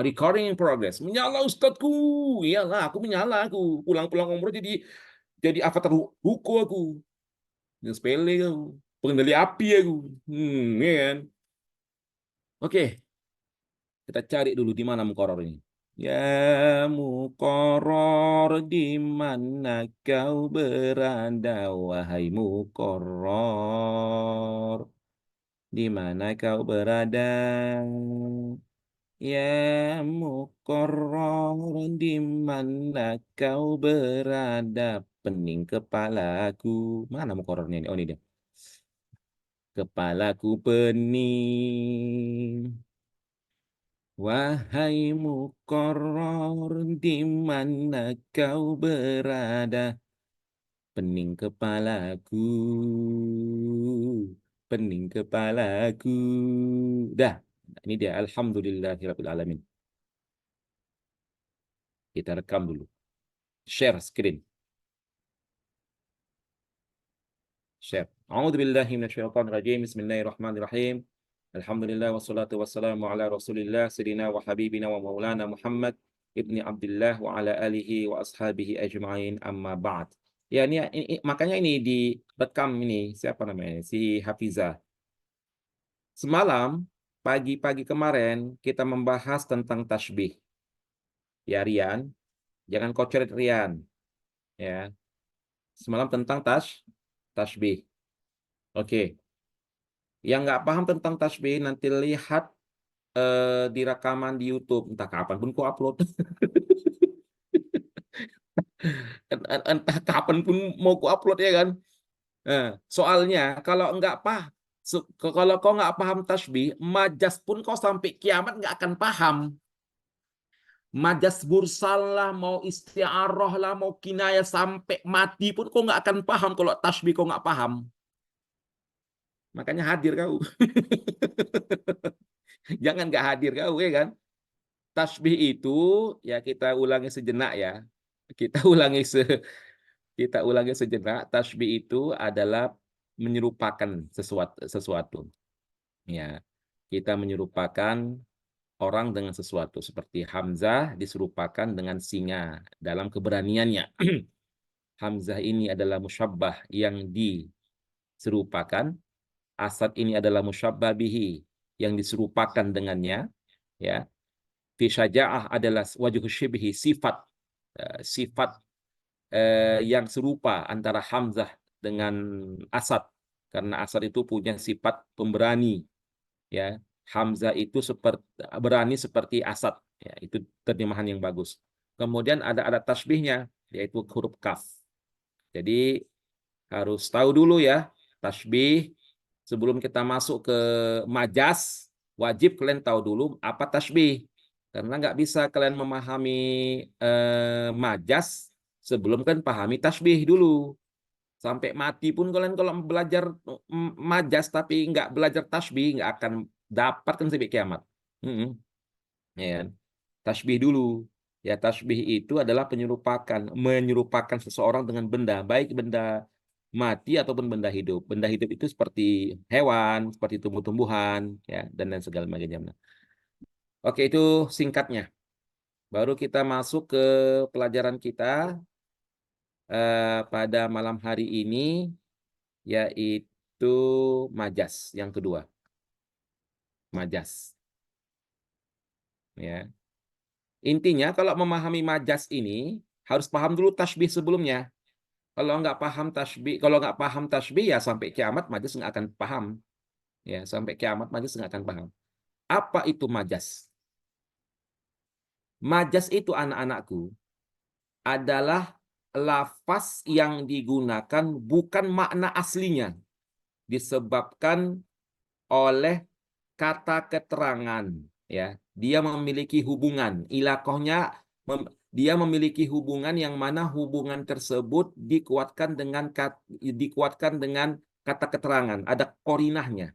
Recording in progress. Menyala Ustadku. Iyalah, aku menyala aku. Pulang-pulang umroh jadi avatar ruko aku. Yang sepele aku. Pengendali api aku. Ya kan? Oke, kita cari dulu di mana mukoror ini. Ya mukoror, di mana kau berada, wahai mukoror? Di mana kau berada? Ya mukoror, di mana kau berada? Pening kepalaku. Mana mukorornya ini? Oh, ini dia. Kepalaku pening. Wahai mukoror, di mana kau berada? Pening kepalaku. Pening kepalaku. Dah, ini dia. Alhamdulillahirabbil alamin. Kita rekam dulu. Share screen. Share. A'udzubillahi minasyaitonirrajim. Bismillahirrahmanirrahim. Alhamdulillah wassalatu wassalamu ala Rasulillah sayyidina wa habibina wa maulana Muhammad ibni Abdullah wa ala alihi wa ashabihi ajma'in, amma ba'd. Ya, makanya ini direkam ini siapa namanya? Si Hafizah. Semalam pagi-pagi kemarin kita membahas tentang tasbih. Ya Rian, jangan kocoret Rian, ya. Semalam tentang tasbih. Oke. Yang nggak paham tentang tasbih nanti lihat di rekaman di YouTube, entah kapan pun ku upload. Entah kapan pun mau ku upload, ya kan. Nah, soalnya kalau kau nggak paham tasbih, majas pun kau sampai kiamat nggak akan paham. Majas mursal lah, mau isti'arah lah, mau kinayah, sampai mati pun kau nggak akan paham kalau tasbih kau nggak paham. Makanya hadir kau. Jangan nggak hadir kau, ya kan. Tasbih itu ya kita ulangi sejenak ya. Kita ulangi kita ulangi sejenak. Tasbih itu adalah menyerupakan sesuatu. Ya, kita menyerupakan orang dengan sesuatu, seperti Hamzah diserupakan dengan singa dalam keberaniannya. Hamzah ini adalah musyabbah yang diserupakan. Asad ini adalah musyabbah bihi yang diserupakan dengannya, ya. Fi syaja'ah adalah wajhu syibhi, sifat yang serupa antara Hamzah dengan Asad, karena Asad itu punya sifat pemberani, ya. Hamzah itu berani seperti Asad, ya. Itu terjemahan yang bagus. Kemudian ada tasbihnya, yaitu huruf kaf. Jadi harus tahu dulu ya tasbih. Sebelum kita masuk ke majas, wajib kalian tahu dulu apa tasbih. Karena nggak bisa kalian memahami majas sebelum kan pahami tasbih dulu. Sampai mati pun kalian kalau belajar majas tapi nggak belajar tasbih, nggak akan dapat kan sampai kiamat. Mm-mm. Ya kan? Tasbih dulu. Ya, tasbih itu adalah menyerupakan seseorang dengan benda, baik benda mati ataupun benda hidup. Benda hidup itu seperti hewan, seperti tumbuh-tumbuhan, ya, dan lain segala macamnya. Oke, itu singkatnya. Baru kita masuk ke pelajaran kita pada malam hari ini, yaitu majas yang kedua. Majas. Ya. Intinya kalau memahami majas ini harus paham dulu tasbih sebelumnya. Kalau nggak paham tasbih ya sampai kiamat majas nggak akan paham. Ya, sampai kiamat majas nggak akan paham. Apa itu majas? Majas itu, anak-anakku, adalah lafaz yang digunakan bukan makna aslinya, disebabkan oleh kata keterangan, ya. Dia memiliki hubungan ilaqahnya, dia memiliki hubungan yang mana hubungan tersebut dikuatkan dengan kata keterangan, ada korinahnya,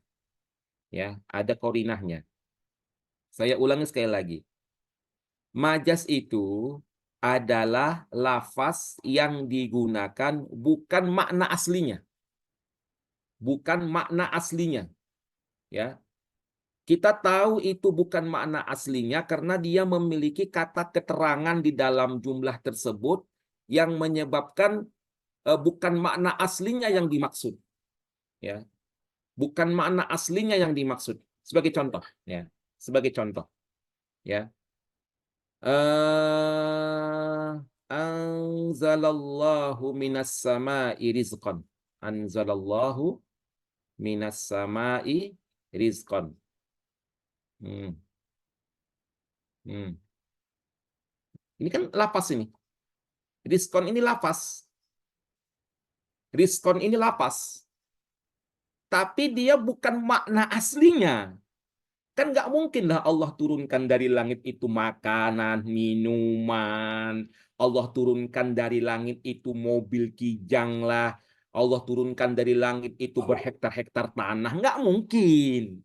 ya, ada korinahnya. Saya ulangi sekali lagi. Majas itu adalah lafaz yang digunakan bukan makna aslinya, bukan makna aslinya, ya. Kita tahu itu bukan makna aslinya karena dia memiliki kata keterangan di dalam jumlah tersebut yang menyebabkan bukan makna aslinya yang dimaksud, ya. Bukan makna aslinya yang dimaksud. Sebagai contoh, ya. Sebagai contoh, ya. Anzalallahu minas sama'i rizqan. Anzalallahu minas sama'i rizqan. Hmm. Hmm. Ini kan lapas ini. Rizqan ini lapas. Rizqan ini lapas. Tapi dia bukan makna aslinya. Kan nggak mungkin lah Allah turunkan dari langit itu makanan, minuman. Allah turunkan dari langit itu mobil kijang lah. Allah turunkan dari langit itu berhektar-hektar tanah. Nggak mungkin.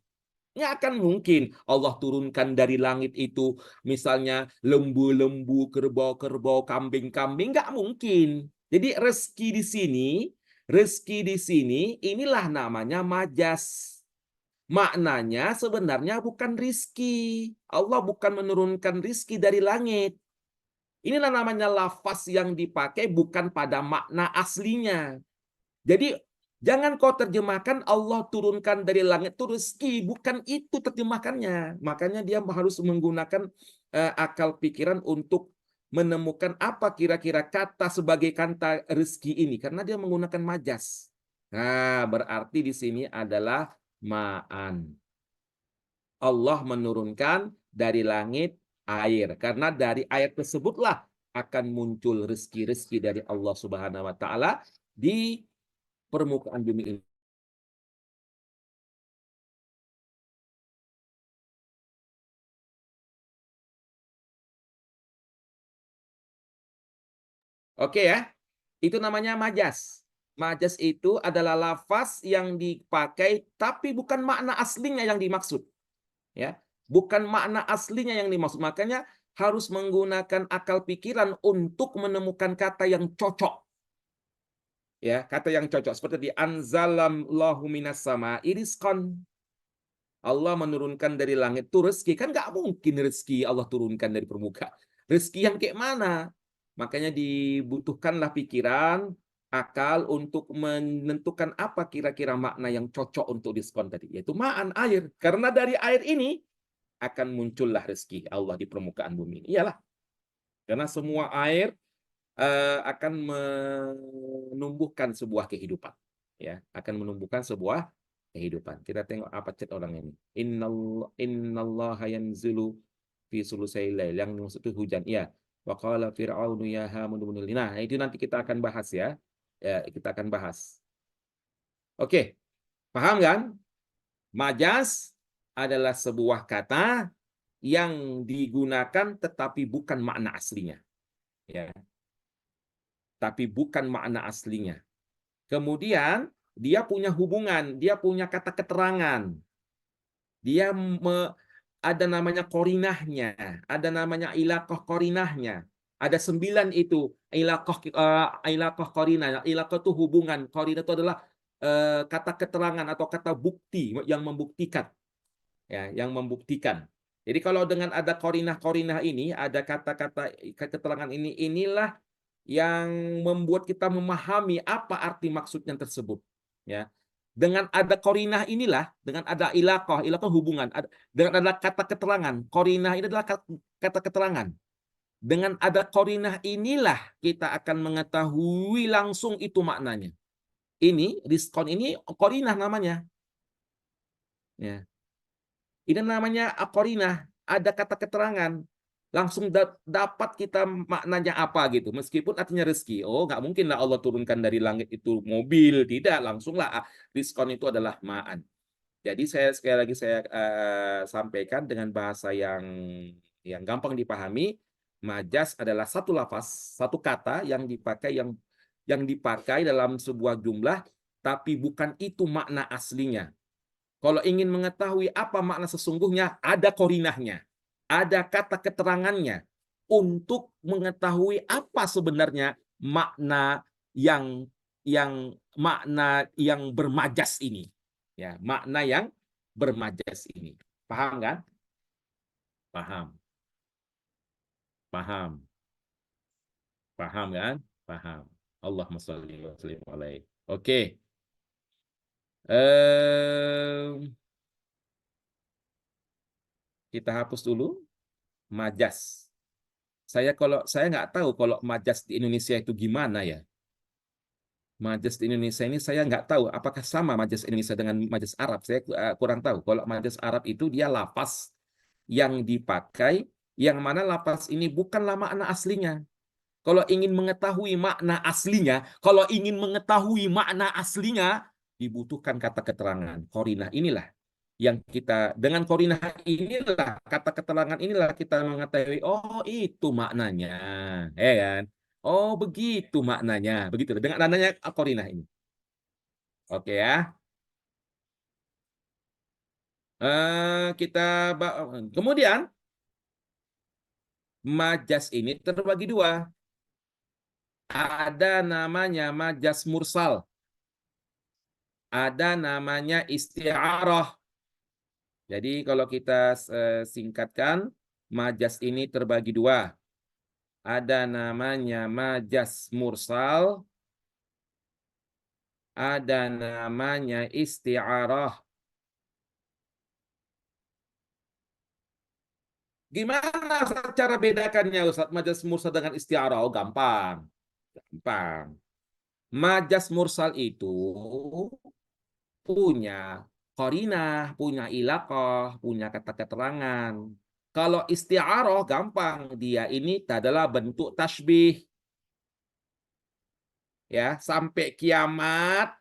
Nggak akan mungkin Allah turunkan dari langit itu misalnya lembu-lembu, kerbau-kerbau, kambing-kambing. Nggak mungkin. Jadi rezeki di sini inilah namanya majas. Maknanya sebenarnya bukan rizki. Allah bukan menurunkan rizki dari langit. Inilah namanya lafaz yang dipakai bukan pada makna aslinya. Jadi jangan kau terjemahkan Allah turunkan dari langit itu rezeki. Bukan itu terjemahkannya. Makanya dia harus menggunakan akal pikiran untuk menemukan apa kira-kira kata sebagai kata rezeki ini. Karena dia menggunakan majas. Nah, berarti di sini adalah ma'an. Allah menurunkan dari langit air. Karena dari air tersebutlah akan muncul rezeki-rezeki dari Allah Subhanahu wa taala di permukaan bumi ini. Oke ya. Itu namanya majas. Majas itu adalah lafaz yang dipakai tapi bukan makna aslinya yang dimaksud, ya. Bukan makna aslinya yang dimaksud. Makanya harus menggunakan akal pikiran untuk menemukan kata yang cocok. Ya, kata yang cocok seperti di anzalallahu minas sama'i rizqan. Allah menurunkan dari langit itu rezeki. Kan nggak mungkin rezeki Allah turunkan dari permukaan. Rezeki yang kayak mana? Makanya dibutuhkanlah pikiran, akal untuk menentukan apa kira-kira makna yang cocok untuk diskon tadi. Yaitu ma'an, air. Karena dari air ini akan muncullah rezeki Allah di permukaan bumi. Iyalah. Karena semua air akan menumbuhkan sebuah kehidupan, ya, akan menumbuhkan sebuah kehidupan. Kita tengok apa chat orang ini. Innallaha yanzilu fi sulusail lail. Yang maksud itu hujan. Ya. Wa qala fir'aunu ya hamun ibn li. Nah, itu nanti kita akan bahas ya. Ya, kita akan bahas. Oke, paham kan? Majas adalah sebuah kata yang digunakan tetapi bukan makna aslinya, ya. Tapi bukan makna aslinya. Kemudian dia punya hubungan, dia punya kata keterangan. Dia ada namanya korinahnya, ada namanya ilaqah korinahnya. Ada 9 itu ilaqah korinah. Ilaqah itu hubungan, korinah itu adalah kata keterangan atau kata bukti yang membuktikan, ya, yang membuktikan. Jadi kalau dengan ada korinah-korinah ini, ada kata-kata keterangan ini, inilah yang membuat kita memahami apa arti maksudnya tersebut, ya. Dengan ada korinah inilah, dengan ada ilaqah hubungan, dengan ada kata keterangan, korinah ini adalah kata keterangan. Dengan ada korinah inilah kita akan mengetahui langsung itu maknanya. Ini diskon ini korinah namanya, ya. Ini namanya korinah, ada kata keterangan. Langsung dapat kita maknanya apa gitu. Meskipun artinya rezeki. Oh, nggak mungkin lah Allah turunkan dari langit itu mobil. Tidak, langsunglah diskon itu adalah ma'an. Jadi saya sekali lagi saya sampaikan dengan bahasa yang gampang dipahami. Majas adalah satu lafaz, satu kata yang dipakai dalam sebuah jumlah, tapi bukan itu makna aslinya. Kalau ingin mengetahui apa makna sesungguhnya, ada korinahnya, ada kata keterangannya untuk mengetahui apa sebenarnya makna yang bermajas ini, ya, makna yang bermajas ini. Paham kan? Paham, paham, paham kan? Paham. Allahumma sholli wa sallim alaihi. Oke. Em, kita hapus dulu majas. Saya nggak tahu kalau majas di Indonesia itu gimana ya. Majas di Indonesia ini saya nggak tahu apakah sama majas Indonesia dengan majas Arab. Saya kurang tahu. Kalau majas Arab itu dia lafaz yang dipakai, yang mana lafaz ini bukanlah makna aslinya. Kalau ingin mengetahui makna aslinya, kalau ingin mengetahui makna aslinya, dibutuhkan kata keterangan. Qarinah inilah yang kita, dengan qarinah inilah, kata keterangan inilah kita mengetahui, oh itu maknanya, ya kan? Oh begitu maknanya, begitu. Dengan adanya qarinah ini. Oke ya. Kita kemudian majas ini terbagi dua. Ada namanya majas mursal, ada namanya isti'arah. Jadi kalau kita singkatkan, majas ini terbagi dua. Ada namanya majas mursal, ada namanya isti'arah. Gimana cara bedakannya Ustaz? Majas mursal dengan isti'arah? Oh, gampang. Gampang. Majas mursal itu punya qarinah, punya ilaqah, punya kata keterangan. Kalau isti'arah gampang, dia ini adalah bentuk tasbih. Ya, sampai kiamat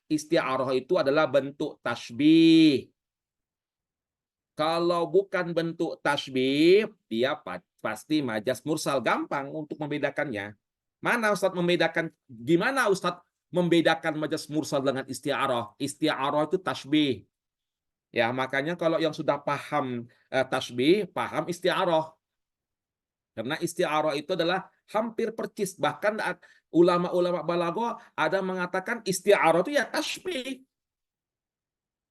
isti'arah itu adalah bentuk tasbih. Kalau bukan bentuk tasbih, dia pasti majas mursal. Gampang untuk membedakannya. Mana Ustadz membedakan? Gimana Ustadz membedakan majas mursal dengan isti'arah? Isti'arah itu tasbih. Ya, makanya kalau yang sudah paham tasbih, paham isti'arah. Karena isti'arah itu adalah hampir percis. Bahkan ulama-ulama balaghah ada mengatakan isti'arah itu ya tasbih.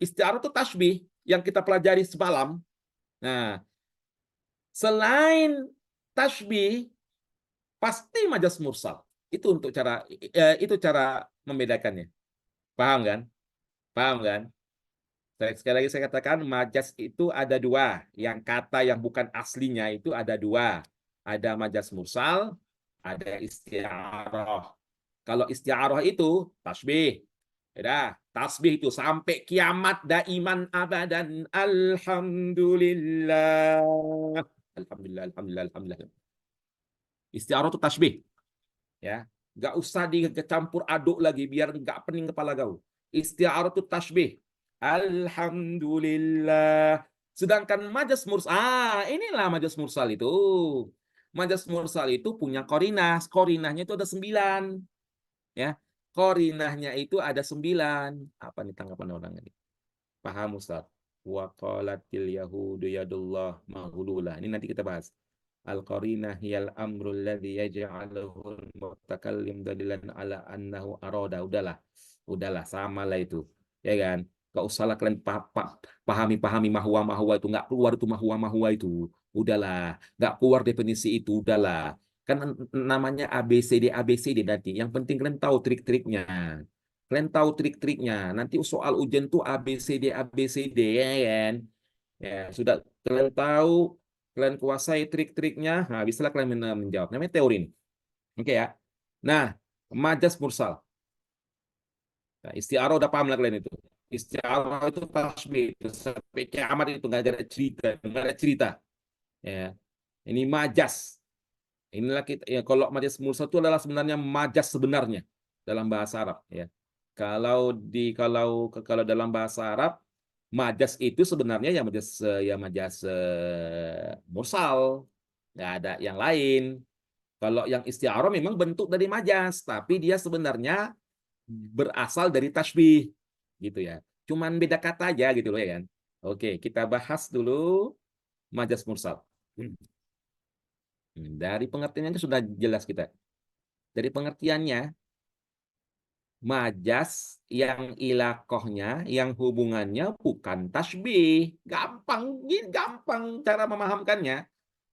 Isti'arah itu tasbih yang kita pelajari semalam. Nah, selain tasbih, pasti majas mursal. Itu untuk itu cara membedakannya. Paham kan? Paham kan? Sekali lagi saya katakan majas itu ada dua. Yang kata yang bukan aslinya itu ada dua. Ada majas mursal, ada isti'arah. Kalau isti'arah itu tasbih. Ya, tasbih itu sampai kiamat daiman abadan. Alhamdulillah. Alhamdulillah, alhamdulillah, alhamdulillah. Isti'arah itu tasbih. Ya, nggak usah dicampur aduk lagi biar nggak pening kepala kau. Isti'arah itu tasbih. Alhamdulillah. Sedangkan majas mursal, inilah majas mursal itu. Majas mursal itu punya korinah. Korinahnya itu ada 9. Ya, korinahnya itu ada 9. Apa nih tanggapan orang ini? Paham Ustaz? Wa qalatil yahudu yadullah maghlulah. Ini nanti kita bahas. Al-qarinah hiyal amrul ladzi yaj'aluhu al-mutakallim dalilan ala annahu arada. Udahlah. Udahlah, sama lah itu. Ya kan? Gak usah lah kalian pahami mahwa-mahwa itu. Nggak keluar itu mahwa-mahwa itu. Udahlah. Nggak keluar definisi itu. Udahlah. Kan namanya ABCD, ABCD nanti. Yang penting kalian tahu trik-triknya. Kalian tahu trik-triknya. Nanti soal ujian tuh ABCD, ABCD, ya kan? Ya, sudah kalian tahu, kalian kuasai trik-triknya, nah bisalah kalian menjawab. Namanya teori ini. Oke ya. Nah, majas mursal. Nah, istiarah udah paham lah kalian itu. Istiarah itu tasbih, itu sampai kiamat itu nggak ada cerita, nggak ada cerita. Ya, ini majas. Inilah kita ya, kalau majas mursal itu adalah sebenarnya majas sebenarnya dalam bahasa Arab ya. Kalau dalam bahasa Arab majas itu sebenarnya ya majas mursal, nggak ada yang lain. Kalau yang istiarah memang bentuk dari majas, tapi dia sebenarnya berasal dari tasbih gitu ya. Cuman beda kata aja gitu loh ya kan. Oke, kita bahas dulu majas mursal. Dari pengertiannya sudah jelas kita. Dari pengertiannya, majas yang ilaqahnya, yang hubungannya bukan tasbih. Gampang, gampang cara memahamkannya.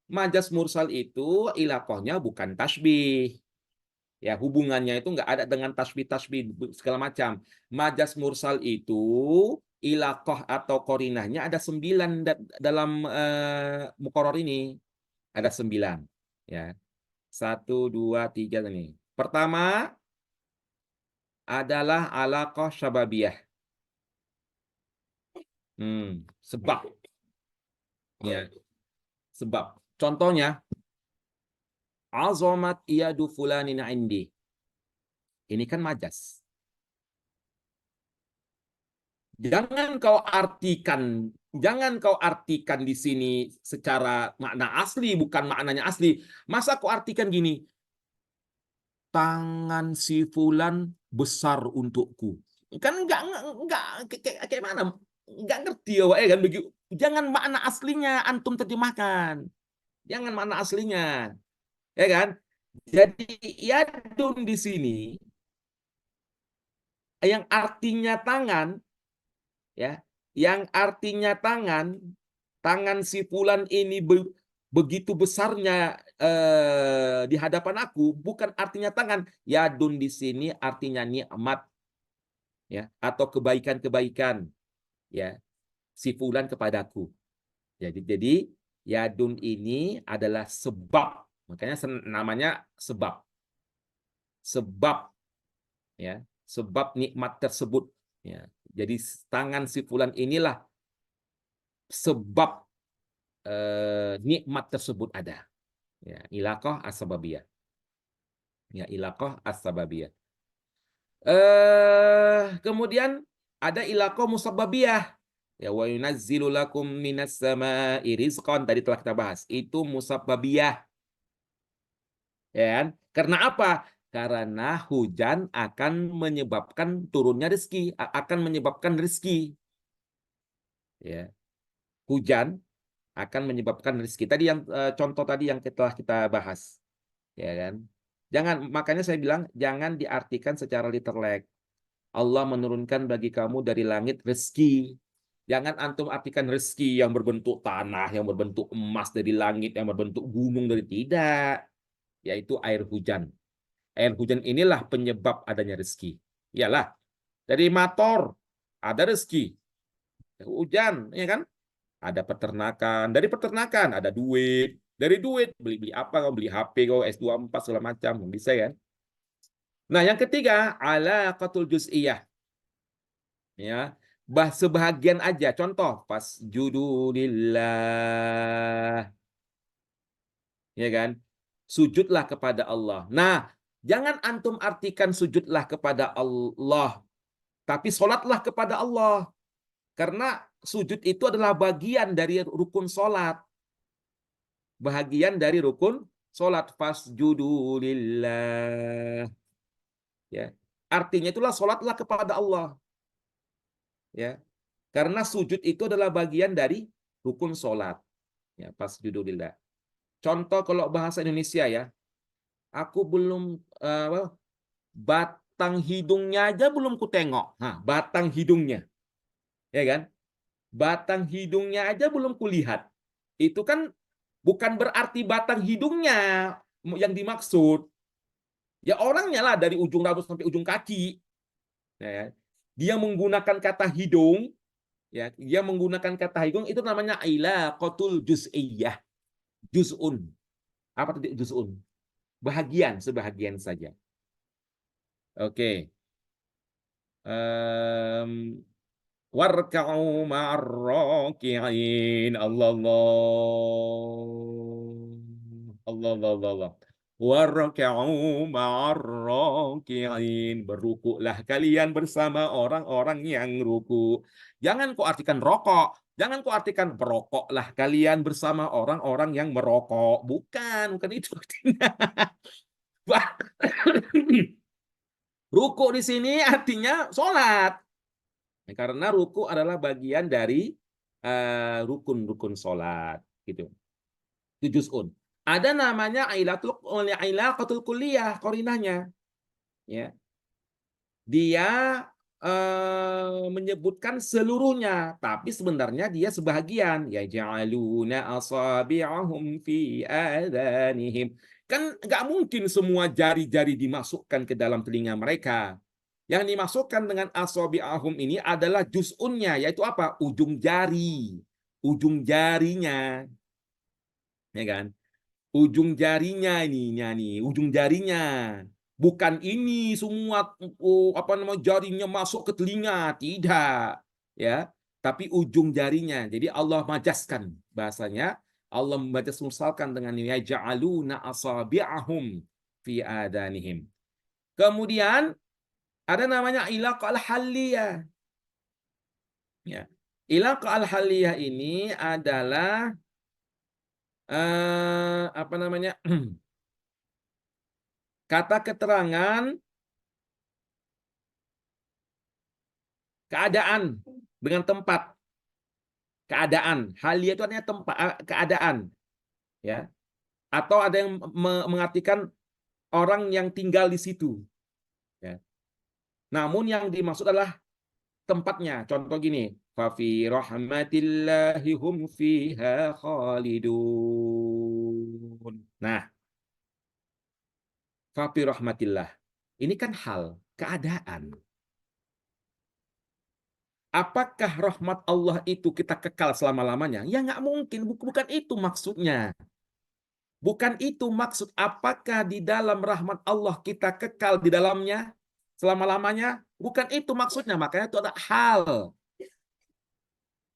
Majas mursal itu ilaqahnya bukan tasbih. Ya, hubungannya itu nggak ada dengan tasbih-tasbih segala macam. Majas mursal itu ilaqah atau korinahnya ada 9 dalam muqarrar ini. Ada 9. Ya. 1, 2, 3 nih. Pertama adalah alaqah syababiyah. Sebab. Ya, sebab. Contohnya, azamat iyadu fulanin indi. Ini kan majas. Jangan kau artikan di sini secara makna asli, bukan maknanya asli. Masa kau artikan gini, tangan si fulan besar untukku. Kan kayak mana? Enggak ngerti ya, kan begitu. Jangan makna aslinya antum terjemahkan. Jangan makna aslinya. Ya kan? Jadi yadun di sini yang artinya tangan, ya, yang artinya tangan si fulan ini begitu besarnya di hadapan aku, bukan artinya tangan. Yadun di sini artinya nikmat, ya, atau kebaikan-kebaikan, ya, si fulan kepadaku. Jadi yadun ini adalah sebab, makanya namanya sebab. Sebab, ya, sebab nikmat tersebut, ya. Jadi tangan si fulan inilah sebab nikmat tersebut ada. Ya, ilaqah as-sababiyah. Ya, ilaqah as-sababiyah. Kemudian ada ilaqah musabbabiyah. Ya, wa yunazzilu lakum minas sama'i rizqan, tadi telah kita bahas. Itu musabbabiyah. Ya kan? Karena apa? Karena hujan akan menyebabkan turunnya rezeki, akan menyebabkan rezeki. Ya. Hujan akan menyebabkan rezeki. Tadi yang contoh tadi yang telah kita bahas, ya kan? Makanya saya bilang jangan diartikan secara literal. Allah menurunkan bagi kamu dari langit rezeki. Jangan antum artikan rezeki yang berbentuk tanah, yang berbentuk emas dari langit, yang berbentuk gunung dari tidak, yaitu air hujan. Air hujan inilah penyebab adanya rezeki. Iyalah, dari motor ada rezeki. Hujan, ya kan? Ada peternakan, dari peternakan ada duit, dari duit beli apa, kau beli HP, kau S24 segala macam, bisa kan. Nah, yang ketiga alaqatul juz'iyah, ya, sebahagian aja. Contoh pas judulillah, ya kan, sujudlah kepada Allah. Nah, jangan antum artikan sujudlah kepada Allah, tapi sholatlah kepada Allah, karena sujud itu adalah bagian dari rukun sholat. Bahagian dari rukun sholat. Fasjudu lillah, ya, artinya itulah sholatlah kepada Allah, ya, karena sujud itu adalah bagian dari rukun sholat, ya. Fasjudu lillah. Contoh kalau bahasa Indonesia, ya, aku belum batang hidungnya aja belum kutengok. Nah, batang hidungnya, ya kan, batang hidungnya aja belum kulihat. Itu kan bukan berarti batang hidungnya yang dimaksud. Ya orangnya lah, dari ujung rambut sampai ujung kaki. Ya, dia menggunakan kata hidung, ya, dia menggunakan kata hidung itu namanya ilaqatul juz'iyah. Juz'un. Apa tadi juz'un? Bahagian, sebahagian saja. Oke. Warka'u ma'ar raki'in. Allah Allah Allah Allah Allah. Warka'u ma'ar raki'in. Berukuklah kalian bersama orang-orang yang ruku. Jangan kau artikan rokok. Jangan kau artikan berokoklah kalian bersama orang-orang yang merokok. Bukan itu artinya. Ruku di sini artinya sholat. Karena ruku adalah bagian dari rukun-rukun sholat. Gitu. Itu juz'un. Ada namanya ilaqatul kulliyah, korinahnya. Ya. Dia menyebutkan seluruhnya, tapi sebenarnya dia sebahagian. Yaj'aluna asabi'ahum fi adhanihim. Kan nggak mungkin semua jari-jari dimasukkan ke dalam telinga mereka. Yang dimasukkan dengan asabi'ahum ini adalah juz'unnya, yaitu apa? Ujung jari. Ujung jarinya, ya kan? Ujung jarinya nih, ujung jarinya. Bukan ini semua apa namanya jarinya masuk ke telinga, tidak. Ya, tapi ujung jarinya. Jadi Allah majaskan bahasanya, Allah membaca musalkan dengan yaj'aluna asabi'ahum fi adanihim. Kemudian ada namanya ilaq al-haliyah. Ya. Ilaq al-haliyah ini adalah apa namanya? Kata keterangan keadaan dengan tempat. Keadaan. Halia itu artinya tempat, keadaan, ya. Atau ada yang mengartikan orang yang tinggal di situ, ya. Namun yang dimaksud adalah tempatnya. Contoh gini, fa fi rahmatillahi hum fiha khalidun. Nah, fa fi rahmatillah. Ini kan hal, keadaan. Apakah rahmat Allah itu kita kekal selama-lamanya? Ya nggak mungkin, bukan itu maksudnya. Bukan itu maksud. Apakah di dalam rahmat Allah kita kekal di dalamnya selama-lamanya? Bukan itu maksudnya. Makanya itu ada hal.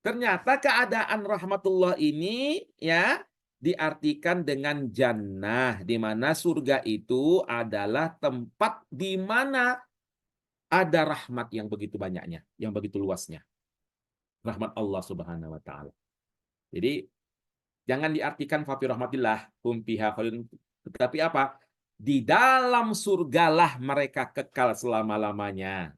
Ternyata keadaan rahmatullah ini ya diartikan dengan jannah, di mana surga itu adalah tempat di mana ada rahmat yang begitu banyaknya, yang begitu luasnya. Rahmat Allah Subhanahu wa taala. Jadi jangan diartikan fa fi rahmatillah hum fiha khalidun, tetapi apa? Di dalam surgalah mereka kekal selama-lamanya.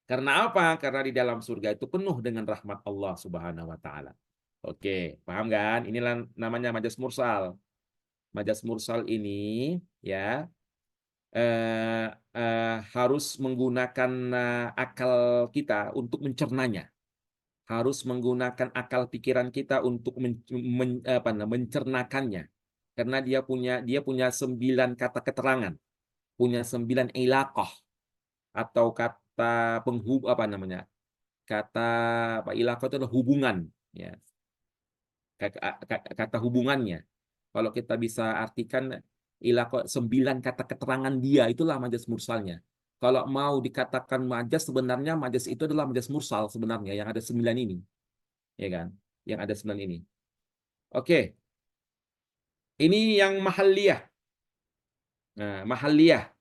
Karena apa? Karena di dalam surga itu penuh dengan rahmat Allah Subhanahu wa taala. Oke, paham kan? Inilah namanya majas mursal. Majas mursal ini ya harus menggunakan akal kita untuk mencernanya. Harus menggunakan akal pikiran kita untuk mencernakannya. Karena dia punya 9 kata keterangan, punya 9 ilaqah atau kata apa namanya? Kata apa ilaqah itu adalah hubungan, ya. Kata hubungannya. Kalau kita bisa artikan ilaqah 9 kata keterangan dia, itulah majas mursalnya. Kalau mau dikatakan majas, sebenarnya majas itu adalah majas mursal sebenarnya yang ada 9 ini, ya kan? Yang ada 9 ini. Oke. Ini yang mahalliyah. Nah, mahalliyah.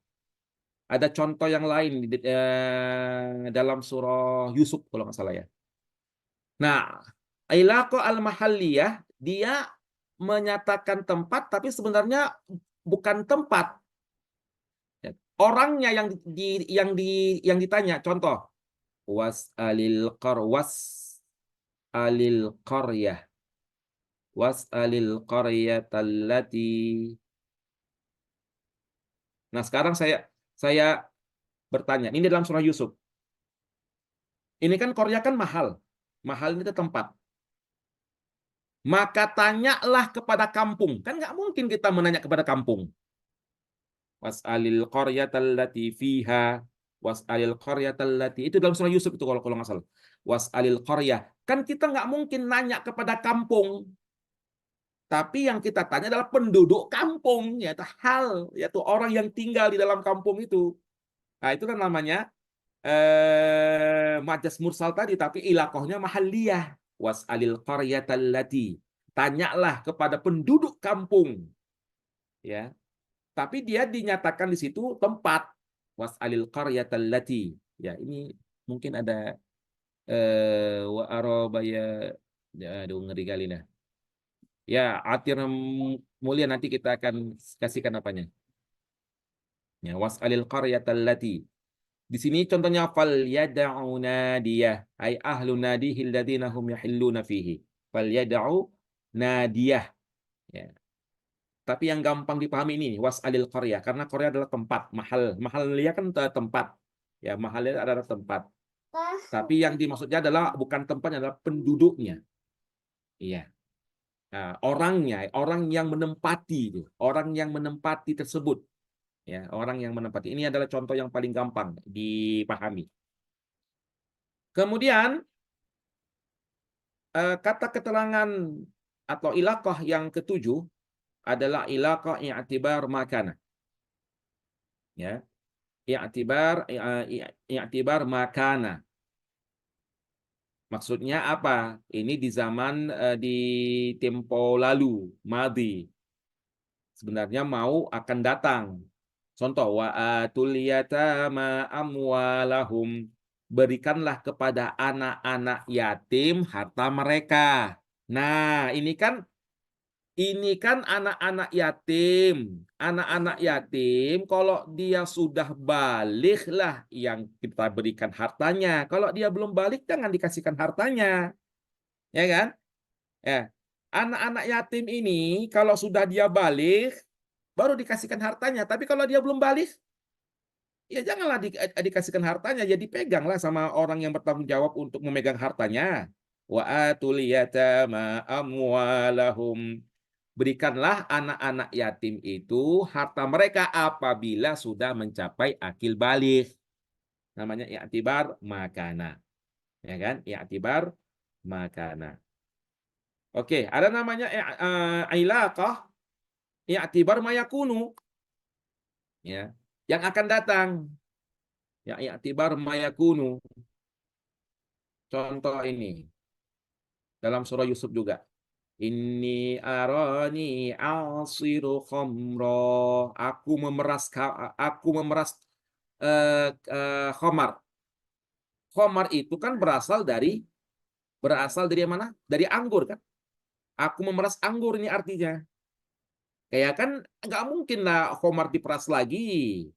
Ada contoh yang lain dalam surah Yusuf kalau nggak salah ya. Nah, ilaqah al-mahalliyah dia menyatakan tempat tapi sebenarnya bukan tempat. Ya, orangnya yang ditanya. Contoh, alil qaryah alil qaryatallati. Nah, sekarang saya bertanya, ini dalam surah Yusuf. Ini kan Korea kan mahal. Mahal itu tempat. Maka tanyalah kepada kampung. Kan nggak mungkin kita menanya kepada kampung. Was'alil qaryatallati fiha. Was'alil qaryatallati. Itu dalam surah Yusuf itu kalau nggak salah. Was'alil qaryah. Kan kita nggak mungkin nanya kepada kampung. Tapi yang kita tanya adalah penduduk kampung. Yaitu hal. Yaitu orang yang tinggal di dalam kampung itu. Nah, itu kan namanya majas mursal tadi, tapi ilaqahnya mahalliyah. Was'alil qaryatallati. Tanyalah kepada penduduk kampung, ya. Tapi dia dinyatakan di situ tempat. Was'alil qaryatallati. Ya, ini mungkin ada wa arabaya, ya, aduh ngeri kali nah. Ya, atir mulia nanti kita akan kasihkan apanya. Ya, was'alil qaryatallati. Di sini contohnya fal yad'u nadiyah ay ahlu nadihi alladziina hum yahilluna fihi. Fal yad'u nadiyah, ya. Tapi yang gampang dipahami ini was'alil qaryah karena Korea adalah tempat, mahal. Mahal dia kan tempat. Ya, mahalliyah adalah tempat. Tapi yang dimaksudnya adalah bukan tempatnya, adalah penduduknya. Iya. Nah, orangnya, orang yang menempati itu, orang yang menempati tersebut. Ya, orang yang menempati. Ini adalah contoh yang paling gampang dipahami. Kemudian kata keterangan atau ilaqah yang ketujuh adalah ilaqah i'tibar makana. Ya, i'tibar makana. Maksudnya apa? Ini di zaman di tempo lalu, madi. Sebenarnya mau akan datang. Contoh wa atul yatama amwalahum. Berikanlah kepada anak-anak yatim harta mereka. Nah, ini kan anak-anak yatim. Anak-anak yatim kalau dia sudah balik lah yang kita berikan hartanya. Kalau dia belum balik jangan dikasihkan hartanya. Ya kan? Ya. Anak-anak yatim ini kalau sudah dia balik baru dikasihkan hartanya. Tapi kalau dia belum balik, ya janganlah dikasihkan hartanya. Ya dipeganglah sama orang yang bertanggung jawab untuk memegang hartanya. Wa atul yatama amwalahum. Berikanlah anak-anak yatim itu harta mereka apabila sudah mencapai akil balik. Namanya i'tibar makana. Ya kan? I'tibar makana. Oke, ada namanya ilaqah i'tibar mayakunu. Ya. Yang akan datang. Ya, i'tibar mayakunu. Contoh ini dalam surah Yusuf juga. Inni arani asiru khamra. Aku memeras khamar. Khamar itu kan berasal dari mana? Dari anggur kan? Aku memeras anggur ini artinya. Kayak kan nggak mungkin lah khamar diperas lagi.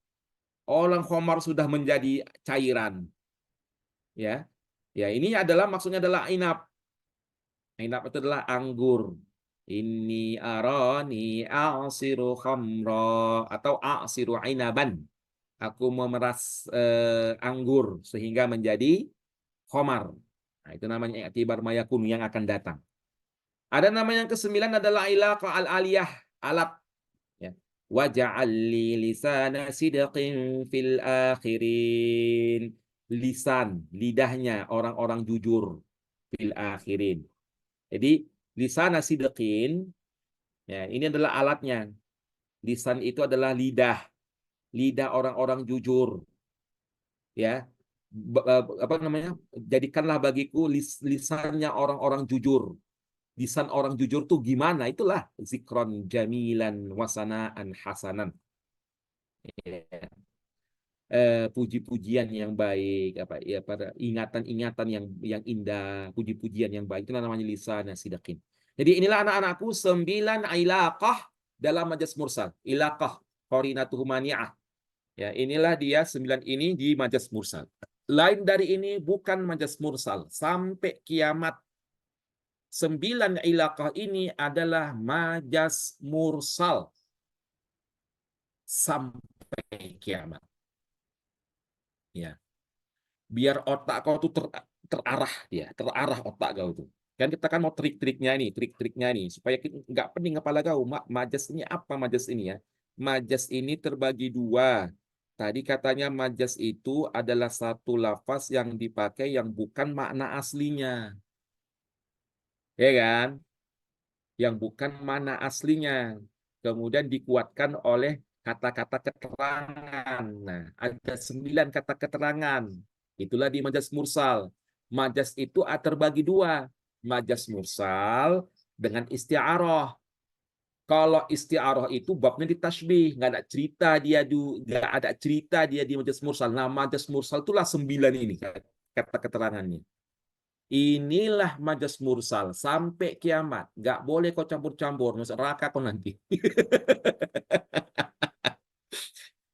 Orang khamar sudah menjadi cairan. Ya, ya ini adalah maksudnya adalah inap. Inap itu adalah anggur. Inni arani a'siru khamra atau a'siru inaban. Aku memeras anggur sehingga menjadi khamar. Nah, itu namanya i'tibar mayakun yang akan datang. Ada nama yang kesembilan adalah ilaqa al-aliyah, alat. Ya. Waja'al li lisana sidqin fil akhirin. Lisan, lidahnya orang-orang jujur fil akhirin. Jadi lisana sidqin, ya ini adalah alatnya. Lisan itu adalah lidah, lidah orang-orang jujur. Ya, apa namanya? Jadikanlah bagiku lisannya orang-orang jujur. Lisan orang jujur tuh gimana? Itulah zikron jamilan wasanaan hasanan. Ya. Puji-pujian yang baik, apa ya, pada ingatan-ingatan yang indah, puji-pujian yang baik itu namanya lisan sidakin. Jadi inilah anak-anakku 9 ilaqah dalam majas mursal. Ilaqah qarinatuhu mani'ah. Ya, inilah dia 9 ini di majas mursal. Lain dari ini bukan majas mursal sampai kiamat. 9 ilaqah ini adalah majas mursal sampai kiamat. Ya. Biar otak kau tuh terarah dia, terarah otak kau tuh. Kan kita kan mau trik-triknya ini supaya kita nggak pening kepala kau. Majas ini apa majas ini ya? Majas ini terbagi dua. Tadi katanya majas itu adalah satu lafaz yang dipakai yang bukan makna aslinya. Ya kan? Yang bukan makna aslinya. Kemudian dikuatkan oleh kata-kata keterangan. Nah, ada 9 kata keterangan. Itulah di majas mursal. Majas itu terbagi dua. Majas mursal dengan isti'arah. Kalau isti'arah itu babnya di tasbih, nggak ada cerita dia di majas mursal. Nah, majas mursal itulah 9 ini kata keterangannya. Inilah majas mursal sampai kiamat. Nggak boleh kau campur-campur, masuk neraka kau nanti.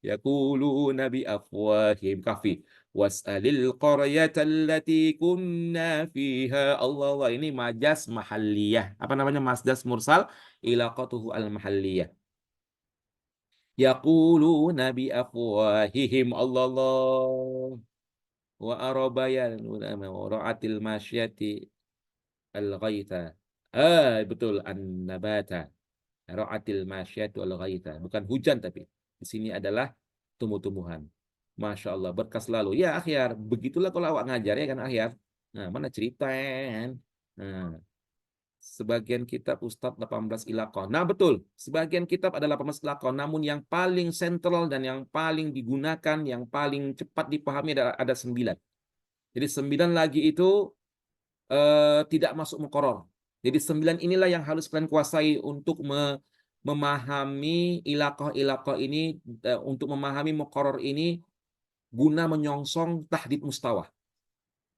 يقولون بأفواههم kafi was'alil qaryata allati kunna fiha Allah ini majas mahalliyah apa namanya majas mursal ilaqatuhu al mahalliyah Yaquluna bi afwahihim Allah Allah wa arabayan wa ra'atil masyati al-ghaitha. Betul, an-nabata. Ra'atil masyatu al-ghaitha. Bukan hujan tapi di sini adalah tumbuh-tumbuhan. Masya Allah, berkah selalu. Ya, Akhyar, begitulah kalau awak ngajar ya kan, Akhyar. Nah, mana cerita kan? Nah, sebagian kitab Ustadz 18 ilaqah. Nah, betul. Sebagian kitab ada 18 ilaqah, namun yang paling sentral dan yang paling digunakan, yang paling cepat dipahami ada 9. Jadi 9 lagi itu tidak masuk muqarrar. Jadi 9 inilah yang harus kalian kuasai untuk memahami ilaqah-ilaqah ini, untuk memahami muqarrar ini guna menyongsong tahdid mustawa.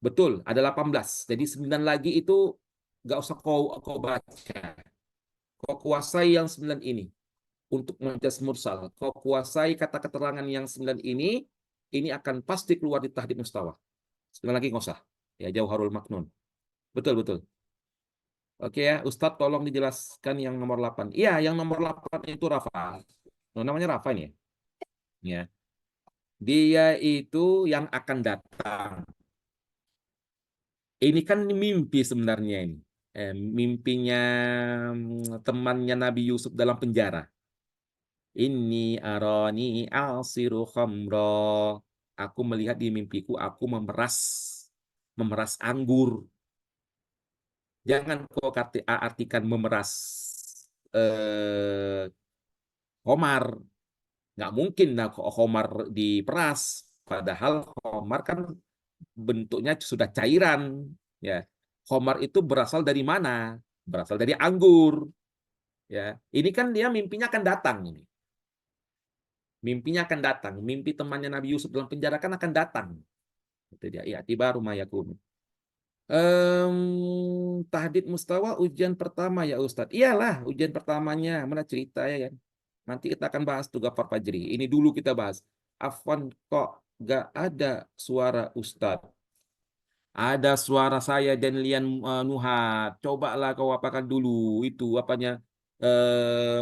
Betul, ada 18. Jadi 9 lagi itu nggak usah kau baca. Kau kuasai yang 9 ini. Untuk majas mursal, kau kuasai kata keterangan yang 9 ini akan pasti keluar di tahdid mustawa. 9 lagi nggak usah. Ya, Jauharul Maknun. Betul, betul. Oke ya, Ustadz tolong dijelaskan yang nomor 8. Iya, yang nomor 8 itu Rafa. Oh, namanya Rafa ini ya. Ya. Dia itu yang akan datang. Ini kan mimpi sebenarnya ini. Mimpinya temannya Nabi Yusuf dalam penjara. Ini aroni asiru khamro. Aku melihat di mimpiku aku memeras anggur. Jangan kau artikan memeras eh, Homar. Nggak mungkin nah Homar diperas. Padahal Homar kan bentuknya sudah cairan. Ya, Homar itu berasal dari mana? Berasal dari anggur. Ya, ini kan dia mimpinya akan datang ini. Mimpinya akan datang. Mimpi temannya Nabi Yusuf dalam penjara kan akan datang. Itu dia. Ya, tiba rumah yakun. Tahdid mustawa ujian pertama ya Ustadz. Iyalah ujian pertamanya. Mana cerita ya kan. Nanti kita akan bahas tuh Ghaffar Fajri. Ini dulu kita bahas. Afwan kok gak ada suara Ustadz. Ada suara saya dan Lian Nuhat. Cobalah kau apakan dulu itu apanya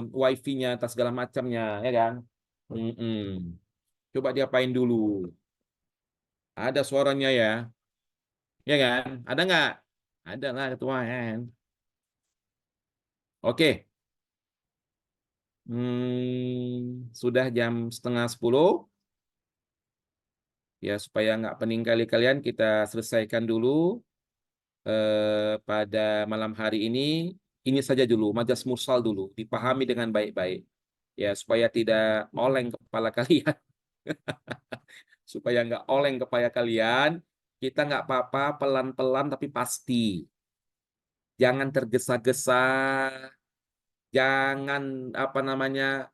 wifi-nya atas segala macamnya ya kan. Mm-mm. Coba diapain dulu. Ada suaranya ya. Ya kan? Ada nggak? Ada lah ketua kan. Oke. Sudah jam setengah 10. Ya supaya nggak pening kali kalian kita selesaikan dulu pada malam hari ini. Ini saja dulu, majas mursal dulu, dipahami dengan baik-baik. Ya supaya tidak oleng kepala kalian. Supaya nggak oleng kepala kalian, kita nggak apa-apa pelan-pelan tapi pasti. Jangan tergesa-gesa, jangan apa namanya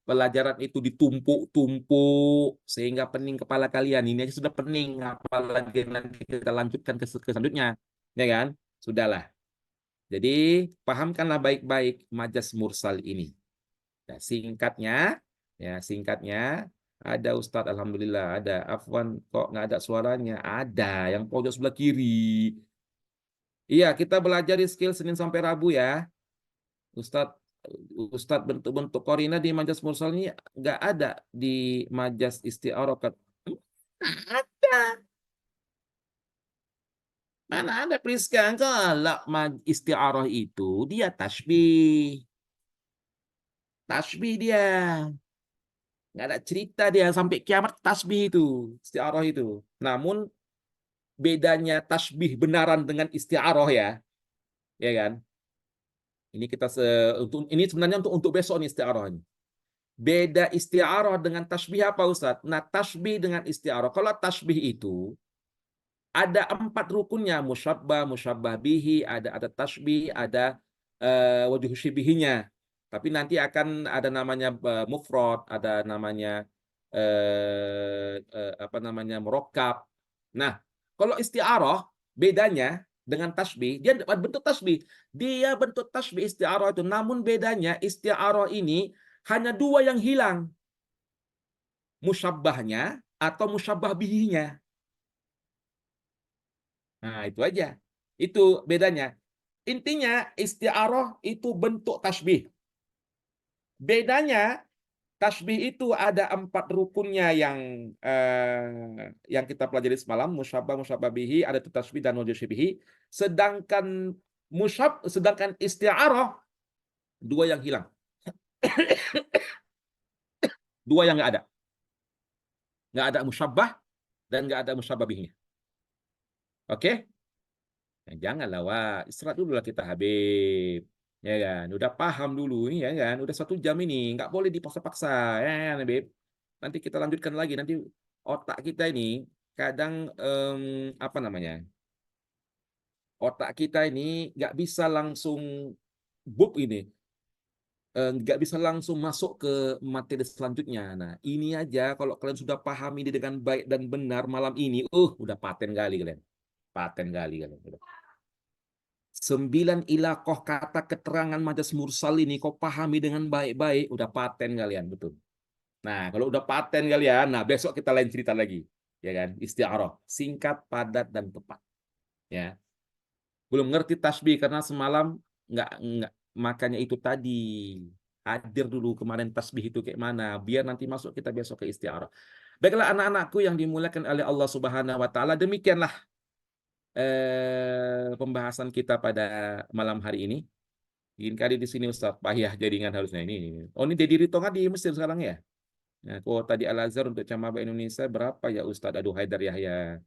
pelajaran itu ditumpuk-tumpuk sehingga pening kepala kalian. Ini aja sudah pening, apalagi nanti kita lanjutkan ke selanjutnya, ya kan? Sudahlah. Jadi pahamkanlah baik-baik majas mursal ini. Nah, singkatnya ada Ustadz, alhamdulillah ada. Afwan kok nggak ada suaranya? Ada, yang pojok sebelah kiri. Iya, kita belajar di skill Senin sampai Rabu ya. Ustadz Ustadz bentuk-bentuk korina di majas mursal ini nggak ada di majas isti'arah kan? Ada. Mana ada Priska? Kalau isti'arah itu dia tasbih. Tasbih dia. Nggak ada cerita dia sampai kiamat tasbih itu. Isti'arah itu. Namun bedanya tasbih benaran dengan isti'arah ya. Ya kan? Ini kita untuk ini sebenarnya untuk besok nih isti'arah ini. Beda isti'arah dengan tasbih apa Ustaz? Nah, tasbih dengan isti'arah. Kalau tasbih itu ada 4 rukunnya, musyabbah bihi, ada tasbih, ada wajhu syibihinya. Tapi nanti akan ada namanya mufrad, ada namanya apa namanya murakkab. Nah, kalau isti'arah bedanya dengan tasbih, dia bentuk tasbih. Dia bentuk tasbih isti'arah itu, namun bedanya isti'arah ini hanya 2 yang hilang, musyabbahnya atau musyabbah bihinya. Nah, itu aja. Itu bedanya. Intinya isti'arah itu bentuk tasbih. Bedanya tasbih itu ada 4 rukunnya yang kita pelajari semalam, musyabbah, musyabbah bihi, ada itu tasbih dan wajib bihi. Sedangkan isti'arah dua yang hilang, dua yang nggak ada musyabbah dan nggak ada musyabbah bihinya. Oke? Nah, janganlah, wah, istirahat dulu lah kita Habib. Ya kan, udah paham dulu nih ya kan, udah 1 jam ini, nggak boleh dipaksa-paksa ya kan, Habib. Nanti kita lanjutkan lagi, nanti otak kita ini kadang apa namanya, otak kita ini nggak bisa langsung book ini, nggak bisa langsung masuk ke materi selanjutnya. Nah, ini aja kalau kalian sudah pahami ini dengan baik dan benar malam ini, udah paten kali kalian, paten kali kalian. 9 ilaqah kata keterangan majas mursal ini kau pahami dengan baik-baik, udah paten kalian, betul. Nah, kalau udah paten kalian, nah besok kita lain cerita lagi, ya kan? Isti'arah, singkat, padat, dan tepat. Ya, belum ngerti tasbih karena semalam nggak, makanya itu tadi hadir dulu kemarin tasbih itu kayak mana, biar nanti masuk kita besok ke isti'arah. Baiklah anak-anakku yang dimuliakan oleh Allah Subhanahu Wa Taala, demikianlah pembahasan kita pada malam hari ini. Ingin kali di sini Ustaz, payah jaringan harusnya ini. Oh, ini Dedi Ritonga di Mesir sekarang ya? Nah, kuota di Al-Azhar untuk Camaba Indonesia berapa ya Ustaz? Aduh Haidar Yahya.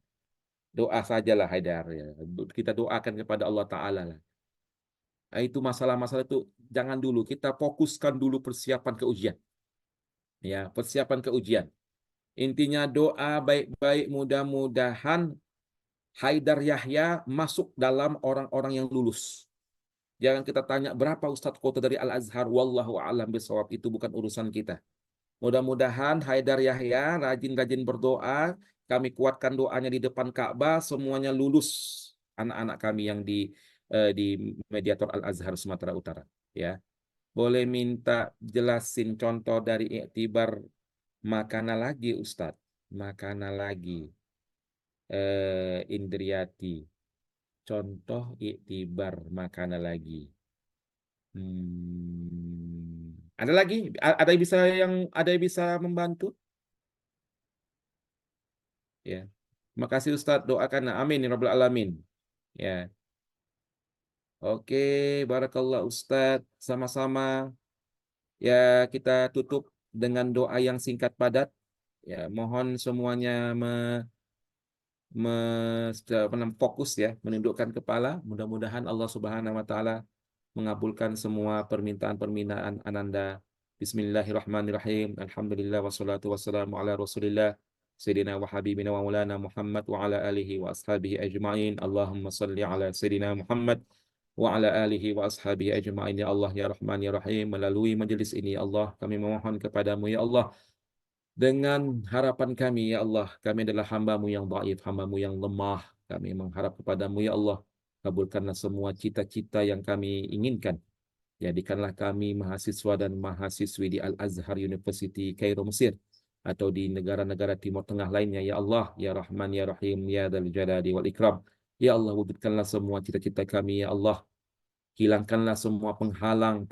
Doa sajalah Haidar ya. Kita doakan kepada Allah Ta'ala lah. Nah, itu masalah-masalah itu jangan dulu. Kita fokuskan dulu persiapan ke ujian. Ya, persiapan ke ujian. Intinya doa baik-baik, mudah-mudahan Haidar Yahya masuk dalam orang-orang yang lulus. Jangan kita tanya berapa Ustadz kuota dari Al-Azhar. Wallahu a'lam bishawab. Itu bukan urusan kita. Mudah-mudahan Haidar Yahya rajin-rajin berdoa. Kami kuatkan doanya di depan Ka'bah. Semuanya lulus anak-anak kami yang di Mediator Al-Azhar Sumatera Utara. Ya, boleh minta jelasin contoh dari iktibar makana lagi Ustadz. Makana lagi. Indriati. Contoh iktibar makana lagi. Ada lagi? Ada yang bisa membantu? Ya. Terima kasih Ustadz, doakan amin ya rabbal alamin. Ya. Oke, barakallah Ustadz, sama-sama. Ya, kita tutup dengan doa yang singkat padat. Ya, mohon semuanya fokus ya, menundukkan kepala. Mudah-mudahan Allah Subhanahu wa taala mengabulkan semua permintaan-permintaan Ananda. Bismillahirrahmanirrahim. Alhamdulillah wassalatu wassalamu ala Rasulillah Sayyidina wa habibina wa maulana Muhammad wa ala alihi wa ashabihi ajma'in. Allahumma salli ala Sayyidina Muhammad wa ala alihi wa ashabihi ajma'in. Ya Allah ya Rahman ya Rahim, melalui majelis ini ya Allah kami memohon kepadamu ya Allah, dengan harapan kami ya Allah, kami adalah hamba-Mu yang dhaif, hamba-Mu yang lemah. Kami mengharap kepadamu ya Allah, kabulkanlah semua cita-cita yang kami inginkan. Jadikanlah kami mahasiswa dan mahasiswi di Al-Azhar University Kairo Mesir atau di negara-negara Timur Tengah lainnya ya Allah ya Rahman ya Rahim ya Dzal Jalali wal Ikram. Ya Allah, wujudkanlah semua cita-cita kami ya Allah. Hilangkanlah semua penghalang,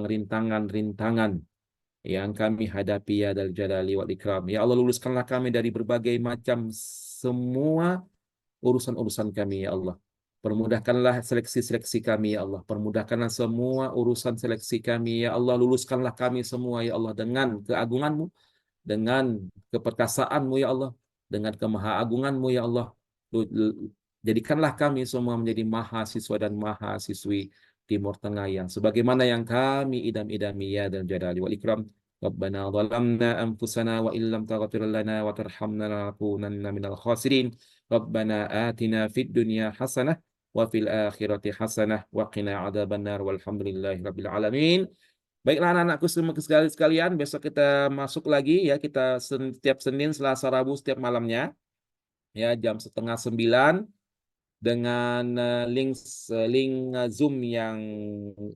rintangan-rintangan yang kami hadapi ya Dzal Jalali wal Ikram. Ya Allah, luluskanlah kami dari berbagai macam semua urusan-urusan kami ya Allah. Permudahkanlah seleksi-seleksi kami ya Allah. Permudahkanlah semua urusan seleksi kami ya Allah. Luluskanlah kami semua ya Allah dengan keagungan-Mu, dengan keperkasaanmu ya Allah, dengan kemahaagunganmu ya Allah. Jadikanlah kami semua menjadi mahasiswa dan mahasiswi Timur Tengah yang sebagaimana yang kami idam-idami ya dan jadali wal ikram. Rabbana zalamna anfusana wa illam taghfir lana wa tarhamna lanakunanna minal khasirin. Rabbana atina fid dunya hasanah wa fil akhirati hasanah wa qina adzabannar walhamdulillahi rabbil alamin. Baiklah anak-anakku semua sekalian, besok kita masuk lagi ya, kita setiap Senin, Selasa, Rabu setiap malamnya ya jam 8:30 dengan link Zoom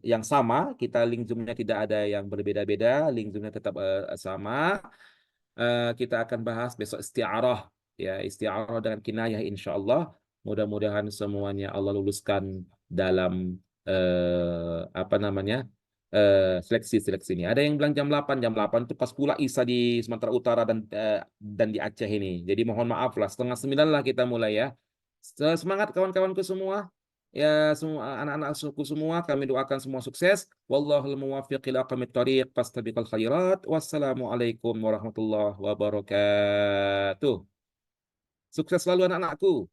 yang sama. Kita link Zoom-nya tidak ada yang berbeda-beda, link Zoom-nya tetap sama. Kita akan bahas besok isti'arah ya, isti'arah dengan kinayah insya Allah. Mudah-mudahan semuanya Allah luluskan dalam apa namanya seleksi ini. Ada yang bilang jam 8 itu pas pula Isa di Sumatera Utara dan di Aceh ini. Jadi mohon maaf lah, 8:30 lah kita mulai ya. Semangat kawan-kawanku semua. Ya, semua anak-anak suku semua, kami doakan semua sukses. Wallahul muwaffiq ila aqwamit thoriq, fastabiqul khairat. Wassalamualaikum warahmatullahi wabarakatuh. Sukses selalu anak-anakku.